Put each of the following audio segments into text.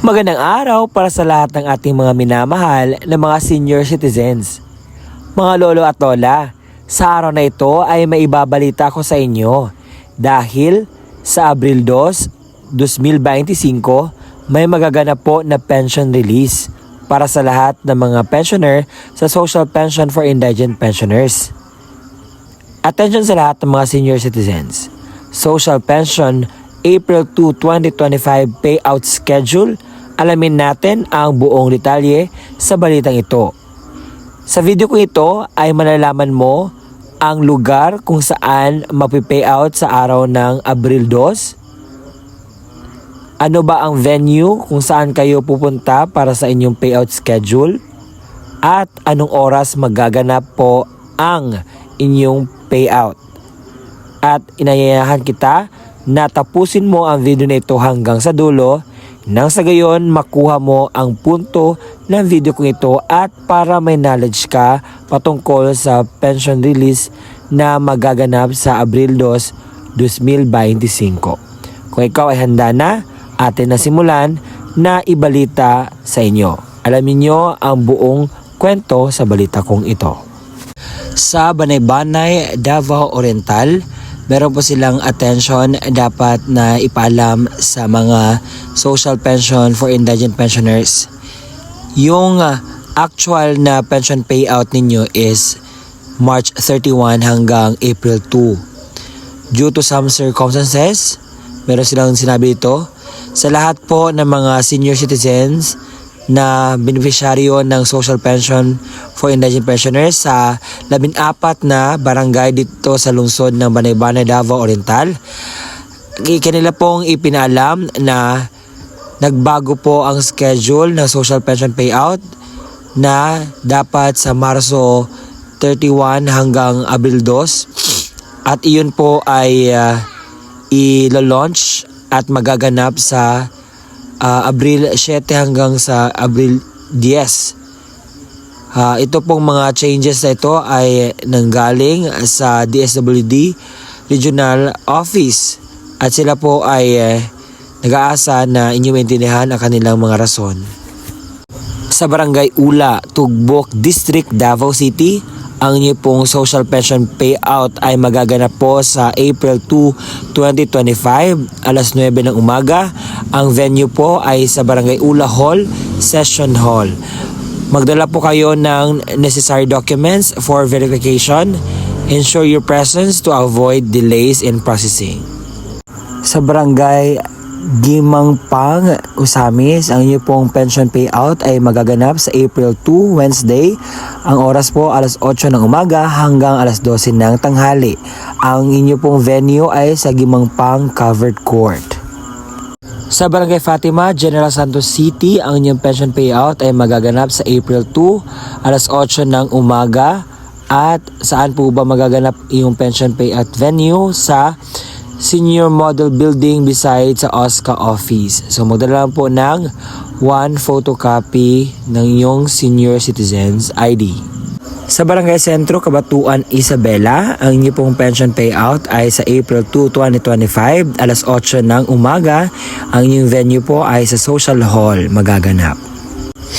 Magandang araw para sa lahat ng ating mga minamahal na mga senior citizens. Mga lolo at lola, sa araw na ito ay maibabalita ko sa inyo dahil sa Abril 2, 2025 may magaganap po na pension release para sa lahat ng mga pensioner sa Social Pension for Indigent Pensioners. Attention sa lahat ng mga senior citizens. Social Pension April 2, 2025 payout schedule. Alamin natin ang buong detalye sa balitang ito. Sa video ko ito ay malalaman mo ang lugar kung saan mapipayout sa araw ng Abril 2. Ano ba ang venue kung saan kayo pupunta para sa inyong payout schedule? At anong oras magaganap po ang inyong payout? At inayayahan kita na tapusin mo ang video na ito hanggang sa dulo nang sa gayon makuha mo ang punto ng video kong ito at para may knowledge ka patungkol sa pension release na magaganap sa Abril 2, 2025. Kung ikaw ay handa na, atin na simulan na ibalita sa inyo. Alamin nyo ang buong kwento sa balita kong ito. Sa Banay-Banay, Davao Oriental, meron po silang attention dapat na ipaalam sa mga social pension for indigent pensioners. Yung actual na pension payout ninyo is March 31 hanggang April 2. Due to some circumstances, meron silang sinabi ito, sa lahat po ng mga senior citizens na beneficiaryo ng social pension for indigent pensioners sa 14 na barangay dito sa lungsod ng Banay-Banay, Davao Oriental. Kanila pong ipinalam na nagbago po ang schedule ng social pension payout na dapat sa Marso 31 hanggang Abril 2 at iyon po ay i-launch at magaganap sa Abril 7 hanggang sa Abril 10. Ito pong mga changes na ito ay nanggaling sa DSWD Regional Office at sila po ay nag-aasa na inyong maintindihan ang kanilang mga rason. Sa Barangay Ula, Tugbok District, Davao City, ang inyo pong social pension payout ay magaganap po sa April 2, 2025, alas 9 ng umaga. Ang venue po ay sa Barangay Ula Hall, Session Hall. Magdala po kayo ng necessary documents for verification. Ensure your presence to avoid delays in processing. Sa Barangay Gimangpang, Usamis, ang inyo pong pension payout ay magaganap sa April 2, Wednesday. Ang oras po alas 8 ng umaga hanggang alas 12 ng tanghali. Ang inyo pong venue ay sa Gimangpang Covered Court. Sa Barangay Fatima, General Santos City, ang inyong pension payout ay magaganap sa April 2, alas 8 ng umaga. At saan po ba magaganap yung pension payout venue? Sa Senior Model Building beside sa OSCA office. So magdala lang po ng 1 photocopy ng iyong senior citizens ID. Sa Barangay Sentro, Kabatuan, Isabela, ang inyo pong pension payout ay sa April 2, 2025, alas 8 ng umaga. Ang inyong venue po ay sa Social Hall magaganap.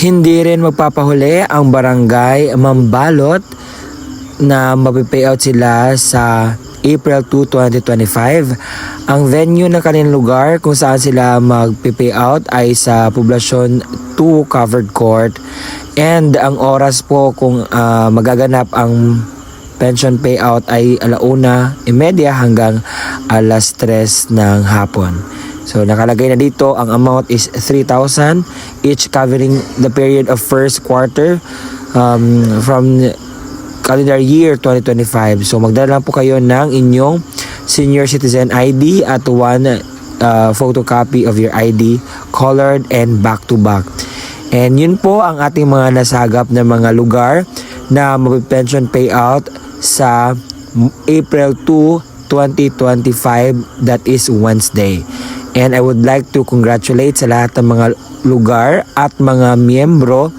Hindi rin magpapahuli ang Barangay Mambalot na mapipayout sila sa April 2, 2025. Ang venue ng kanilang lugar kung saan sila mag-payout ay sa Poblasyon 2 Covered Court. And ang oras po kung magaganap ang pension payout ay 1:30 hanggang alas 3 ng hapon. So nakalagay na dito, ang amount is 3,000 each covering the period of first quarter from calendar year 2025. So magdala lang po kayo ng inyong senior citizen ID at 1 photocopy of your ID, colored and back to back. And yun po ang ating mga nasagap na mga lugar na mapipension payout sa April 2, 2025, that is Wednesday. And I would like to congratulate sa lahat ng mga lugar at mga miyembro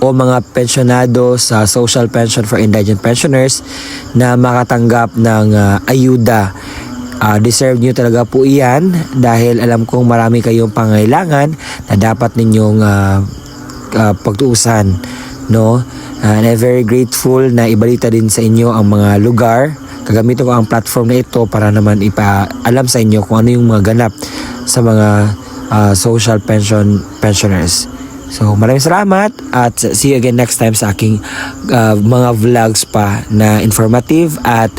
o mga pensyonado sa Social Pension for Indigent Pensioners na makatanggap ng ayuda Deserve nyo talaga po iyan dahil alam kong marami kayong pangailangan na dapat ninyong pagtuusan, no? And I'm very grateful na ibalita din sa inyo ang mga lugar. Gagamitin ko ang platform na ito para naman ipaalam sa inyo kung ano yung mga ganap sa mga social pensioners. So maraming salamat at see you again next time sa aking mga vlogs pa na informative at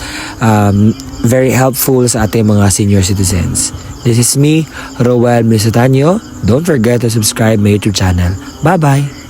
very helpful sa ating mga senior citizens. This is me, Roel Misotanyo. Don't forget to subscribe my YouTube channel. Bye-bye!